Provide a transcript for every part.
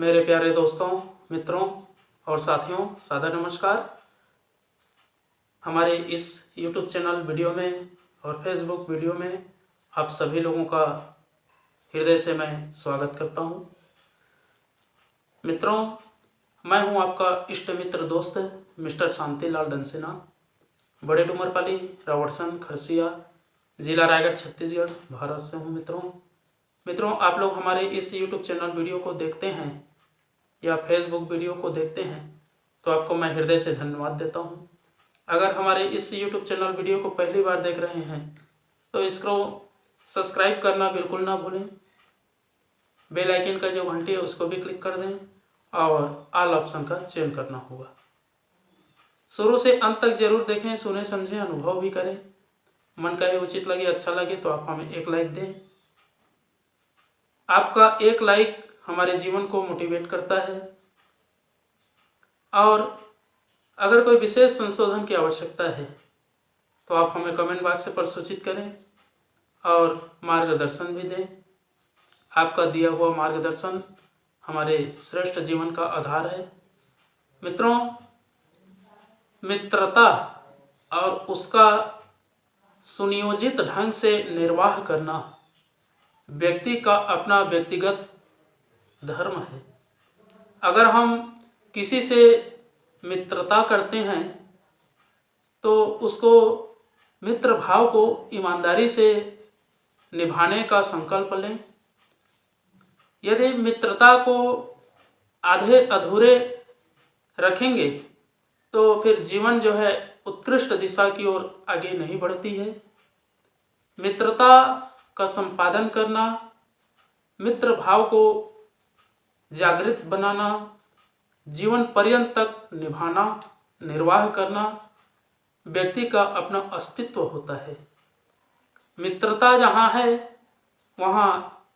मेरे प्यारे दोस्तों, मित्रों और साथियों, सादर नमस्कार। हमारे इस YouTube चैनल वीडियो में और Facebook वीडियो में आप सभी लोगों का हृदय से मैं स्वागत करता हूं। मित्रों, मैं हूं आपका इष्ट मित्र दोस्त मिस्टर शांतिलाल डंसेना, बड़े डूमरपाली, रावड़सन, खरसिया, जिला रायगढ़, छत्तीसगढ़, भारत से हूं। मित्रों, आप लोग हमारे इस YouTube चैनल वीडियो को देखते हैं या फेसबुक वीडियो को देखते हैं तो आपको मैं हृदय से धन्यवाद देता हूं। अगर हमारे इस YouTube चैनल वीडियो को पहली बार देख रहे हैं तो इसको सब्सक्राइब करना बिल्कुल ना भूलें। बेल आइकन का जो घंटी है उसको भी क्लिक कर दें और ऑल ऑप्शन का चयन करना होगा। शुरू से अंत तक जरूर देखें, सुने समझें, अनुभव भी करें। मन कहे उचित लगे, अच्छा लगे तो आप हमें एक लाइक दें। आपका एक लाइक हमारे जीवन को मोटिवेट करता है और अगर कोई विशेष संशोधन की आवश्यकता है तो आप हमें कमेंट बॉक्स से प्रसूचित करें और मार्गदर्शन भी दें। आपका दिया हुआ मार्गदर्शन हमारे श्रेष्ठ जीवन का आधार है। मित्रों, मित्रता और उसका सुनियोजित ढंग से निर्वाह करना व्यक्ति का अपना व्यक्तिगत धर्म है। अगर हम किसी से मित्रता करते हैं तो उसको मित्र भाव को ईमानदारी से निभाने का संकल्प लें। यदि मित्रता को आधे अधूरे रखेंगे तो फिर जीवन जो है उत्कृष्ट दिशा की ओर आगे नहीं बढ़ती है। मित्रता का संपादन करना, मित्र भाव को जागृत बनाना, जीवन पर्यंत तक निभाना, निर्वाह करना व्यक्ति का अपना अस्तित्व होता है। मित्रता जहाँ है वहाँ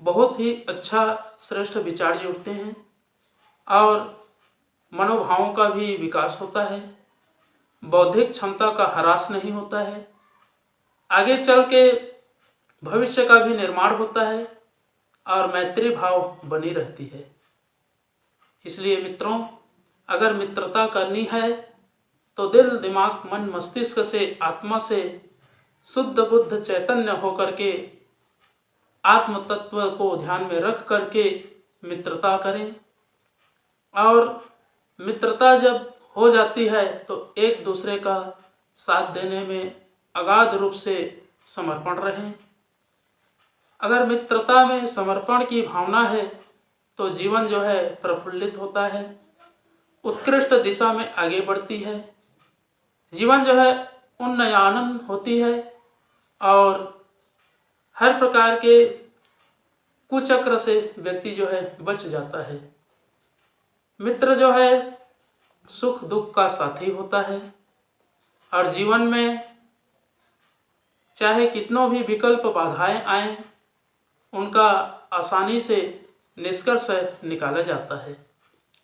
बहुत ही अच्छा श्रेष्ठ विचार जुड़ते हैं और मनोभावों का भी विकास होता है। बौद्धिक क्षमता का ह्रास नहीं होता है। आगे चल के भविष्य का भी निर्माण होता है और मैत्री भाव बनी रहती है। इसलिए मित्रों, अगर मित्रता करनी है तो दिल, दिमाग, मन, मस्तिष्क से, आत्मा से शुद्ध बुद्ध चैतन्य होकर के आत्म तत्व को ध्यान में रख करके मित्रता करें। और मित्रता जब हो जाती है तो एक दूसरे का साथ देने में अगाध रूप से समर्पण रहें। अगर मित्रता में समर्पण की भावना है तो जीवन जो है प्रफुल्लित होता है, उत्कृष्ट दिशा में आगे बढ़ती है। जीवन जो है उन्नयन होती है और हर प्रकार के कुचक्र से व्यक्ति जो है बच जाता है। मित्र जो है सुख दुख का साथी होता है और जीवन में चाहे कितनों भी विकल्प बाधाएं आए उनका आसानी से निष्कर्ष निकाला जाता है।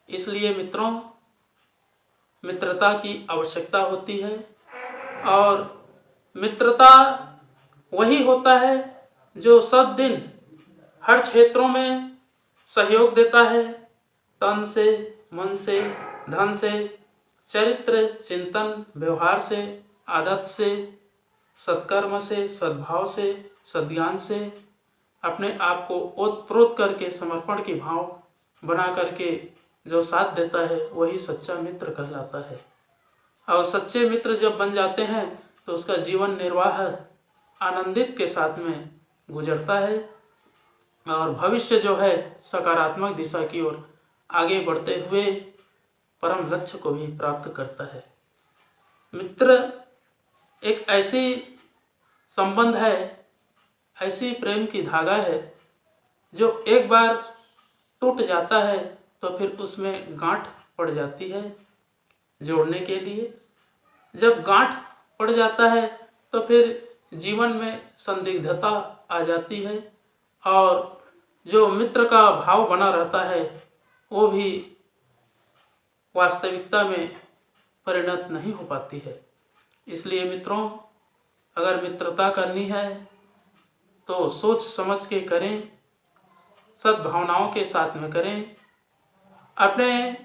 इसलिए मित्रों, मित्रता की आवश्यकता होती है और मित्रता वही होता है जो सब दिन हर क्षेत्रों में सहयोग देता है, तन से, मन से, धन से, चरित्र, चिंतन, व्यवहार से, आदत से, सत्कर्म से, सद्भाव से, सद्ज्ञान से, अपने आप को ओतप्रोत करके समर्पण की भाव बना करके जो साथ देता है वही सच्चा मित्र कहलाता है। और सच्चे मित्र जब बन जाते हैं तो उसका जीवन निर्वाह आनंदित के साथ में गुजरता है और भविष्य जो है सकारात्मक दिशा की ओर आगे बढ़ते हुए परम लक्ष्य को भी प्राप्त करता है। मित्र एक ऐसी संबंध है, ऐसी प्रेम की धागा है जो एक बार टूट जाता है तो फिर उसमें गांठ पड़ जाती है जोड़ने के लिए। जब गांठ पड़ जाता है तो फिर जीवन में संदिग्धता आ जाती है और जो मित्र का भाव बना रहता है वो भी वास्तविकता में परिणत नहीं हो पाती है। इसलिए मित्रों, अगर मित्रता करनी है तो सोच समझ के करें, सद्भावनाओं के साथ में करें। अपने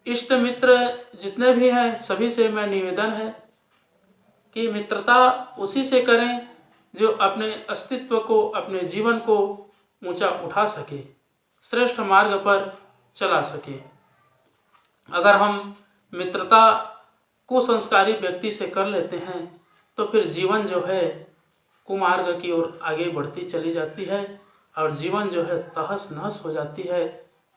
इष्ट मित्र जितने भी हैं सभी से मैं निवेदन है कि मित्रता उसी से करें जो अपने अस्तित्व को, अपने जीवन को ऊंचा उठा सके, श्रेष्ठ मार्ग पर चला सके। अगर हम मित्रता कुसंस्कारी व्यक्ति से कर लेते हैं तो फिर जीवन जो है कुमार्ग की ओर आगे बढ़ती चली जाती है और जीवन जो है तहस नहस हो जाती है,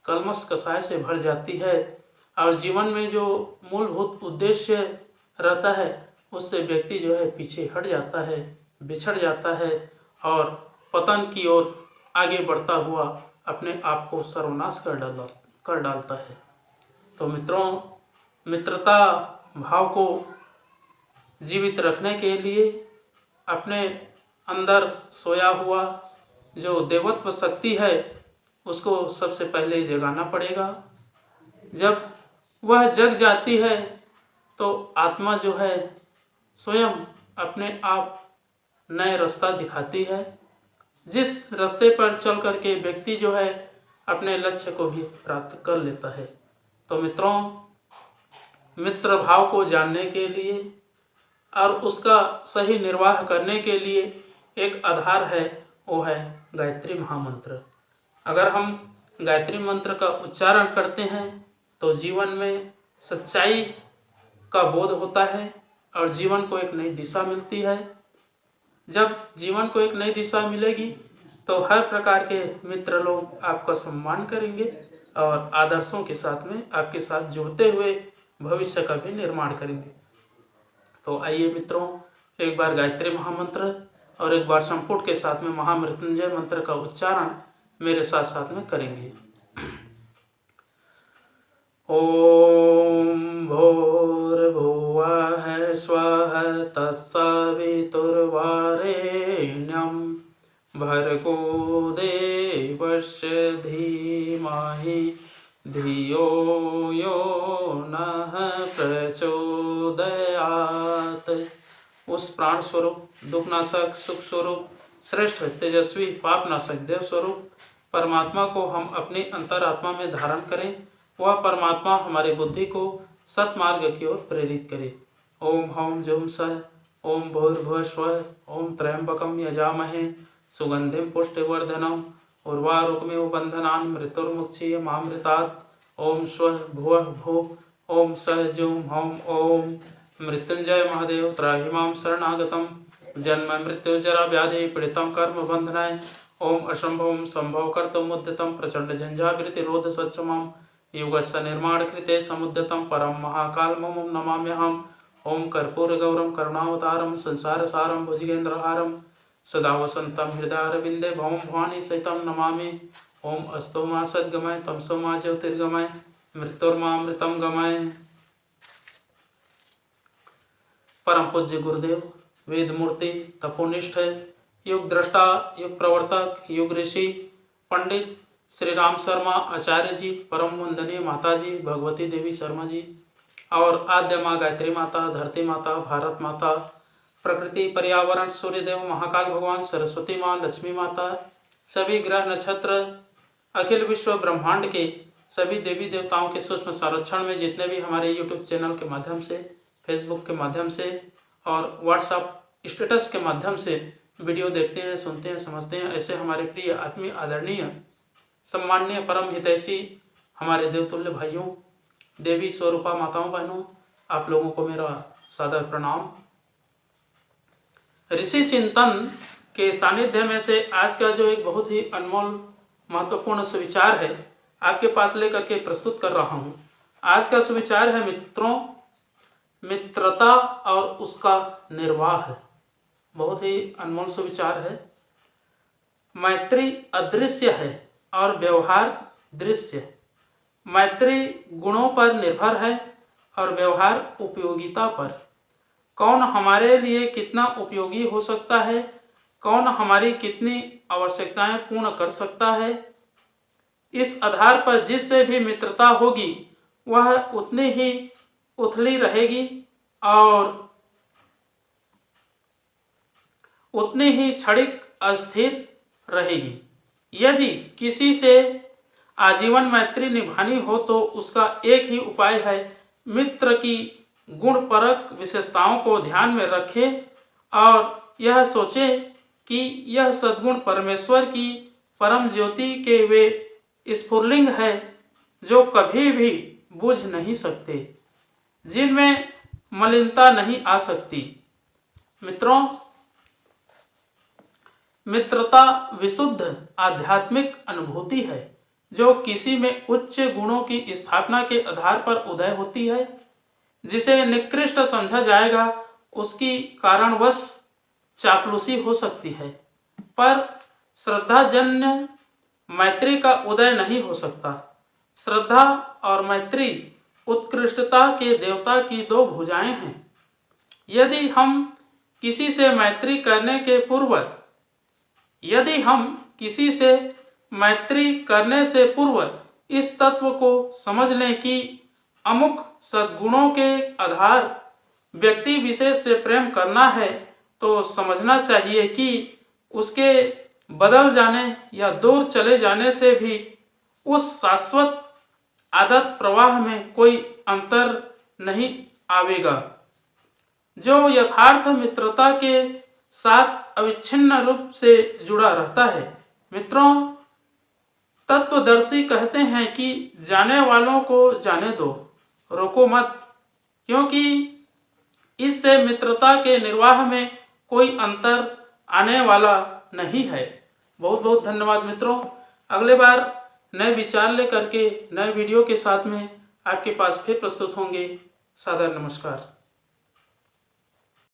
कलमश कसाय से भर जाती है और जीवन में जो मूलभूत उद्देश्य रहता है उससे व्यक्ति जो है पीछे हट जाता है, बिछड़ जाता है और पतन की ओर आगे बढ़ता हुआ अपने आप को सर्वनाश कर डालता है। तो मित्रों, मित्रता भाव को जीवित रखने के लिए अपने अंदर सोया हुआ जो देवत्व शक्ति है उसको सबसे पहले जगाना पड़ेगा। जब वह जग जाती है तो आत्मा जो है स्वयं अपने आप नए रास्ता दिखाती है, जिस रास्ते पर चल करके व्यक्ति जो है अपने लक्ष्य को भी प्राप्त कर लेता है। तो मित्रों, मित्र भाव को जानने के लिए और उसका सही निर्वाह करने के लिए एक आधार है, वो है गायत्री महामंत्र। अगर हम गायत्री मंत्र का उच्चारण करते हैं तो जीवन में सच्चाई का बोध होता है और जीवन को एक नई दिशा मिलती है। जब जीवन को एक नई दिशा मिलेगी तो हर प्रकार के मित्र लोग आपका सम्मान करेंगे और आदर्शों के साथ में आपके साथ जुड़ते हुए भविष्य का भी निर्माण करेंगे। तो आइए मित्रों, एक बार गायत्री महामंत्र और एक बार संपुट के साथ में महामृत्युंजय मंत्र का उच्चारण मेरे साथ साथ में करेंगे। ओम भूर्भुवः स्वः तत्सवितुर्वरेण्यं भर्गो देवस्य धीमहि धियो यो नः प्रचोदयात्। उस प्राण स्वरूप, दुखनाशक, सुख स्वरूप, श्रेष्ठ, तेजस्वी, पापनाशक, देव स्वरूप परमात्मा को हम अपनी अंतरात्मा में धारण करें। वह परमात्मा हमारी बुद्धि को सतमार्ग की ओर प्रेरित करे। ओम हौम जुम सह ओम भूर्भुवः स्वः ओम त्र्यंबकं यजामहे सुगंधिं पुष्टिवर्धनम् उर्वारुकमिव बन्धनान् मृत्युर्मुक्षीयमामृतात्। ओम स्वः भुवः भुव ओम सह जुम हौम ओम। मृत्युंजय महादेव त्राहि मां शरणागतं जन्म मृत्यु जरा व्याधि पीड़ितं कर्म बंधनाय। ओम असंभवं संभव कर्तुमुद्यतं प्रचंड झंझाविरतिरोध सत्समं युगस्य निर्माण कृते समुद्यतं परम महाकालमं नमाम्यहम्। ओम कर्पूर गौरम करुणावतारम संसार सारम भुजगेन्द्रहारम सदा वसंतम हृदयारविंदे भवम भवानी सहितं नमामि। ओम अस्तो मा सद्गमय तमसो मा ज्योतिर्गमय मृत्युर्मामृतं गमय। परम पूज्य गुरुदेव, वेद मूर्ति, तपोनिष्ठ, युग दृष्टा, युग प्रवर्तक, युग ऋषि, पंडित श्री राम शर्मा आचार्य जी, परम वंदनीय माता जी भगवती देवी शर्मा जी और आद्य माँ गायत्री माता, धरती माता, भारत माता, प्रकृति, पर्यावरण, सूर्यदेव, महाकाल भगवान, सरस्वती माँ, लक्ष्मी माता, सभी ग्रह नक्षत्र, अखिल विश्व ब्रह्मांड के सभी देवी देवताओं के सूक्ष्म संरक्षण में जितने भी हमारे यूट्यूब चैनल के माध्यम से, फेसबुक के माध्यम से और व्हाट्सएप स्टेटस के माध्यम से वीडियो देखते हैं, सुनते हैं, समझते हैं, ऐसे हमारे प्रिय आत्मीय आदरणीय सम्माननीय परम हितैषी हमारे देवतुल्य भाइयों, देवी स्वरूपा माताओं, बहनों, आप लोगों को मेरा सादर प्रणाम। ऋषि चिंतन के सानिध्य में से आज का जो एक बहुत ही अनमोल महत्वपूर्ण सुविचार है आपके पास लेकर के प्रस्तुत कर रहा हूँ। आज का सुविचार है मित्रों, मित्रता और उसका निर्वाह है। बहुत ही अनमोल सुविचार है। मैत्री अदृश्य है और व्यवहार दृश्य। मैत्री गुणों पर निर्भर है और व्यवहार उपयोगिता पर। कौन हमारे लिए कितना उपयोगी हो सकता है, कौन हमारी कितनी आवश्यकताएं पूर्ण कर सकता है, इस आधार पर जिससे भी मित्रता होगी वह उतनी ही उथली रहेगी और उतनी ही क्षणिक अस्थिर रहेगी। यदि किसी से आजीवन मैत्री निभानी हो तो उसका एक ही उपाय है, मित्र की गुणपरक विशेषताओं को ध्यान में रखें और यह सोचे कि यह सद्गुण परमेश्वर की परम ज्योति के वे स्फुरलिंग है जो कभी भी बुझ नहीं सकते, जिनमें मलिनता नहीं आ सकती। मित्रों, मित्रता विशुद्ध आध्यात्मिक अनुभूति है जो किसी में उच्च गुणों की स्थापना के आधार पर उदय होती है। जिसे निकृष्ट समझा जाएगा उसकी कारणवश चापलूसी हो सकती है, पर श्रद्धाजन्य मैत्री का उदय नहीं हो सकता। श्रद्धा और मैत्री उत्कृष्टता के देवता की दो भुजाएं हैं। यदि हम किसी से मैत्री करने से पूर्व इस तत्व को समझ लें कि अमुक सद्गुणों के आधार व्यक्ति विशेष से प्रेम करना है, तो समझना चाहिए कि उसके बदल जाने या दूर चले जाने से भी उस शाश्वत आदत प्रवाह में कोई अंतर नहीं आवेगा जो यथार्थ मित्रता के साथ अविच्छिन्न रूप से जुड़ा रहता है। मित्रों, तत्वदर्शी कहते हैं कि जाने वालों को जाने दो, रोको मत, क्योंकि इससे मित्रता के निर्वाह में कोई अंतर आने वाला नहीं है। बहुत बहुत धन्यवाद मित्रों। अगले बार नए विचार लेकर के नए वीडियो के साथ में आपके पास फिर प्रस्तुत होंगे। सादर नमस्कार।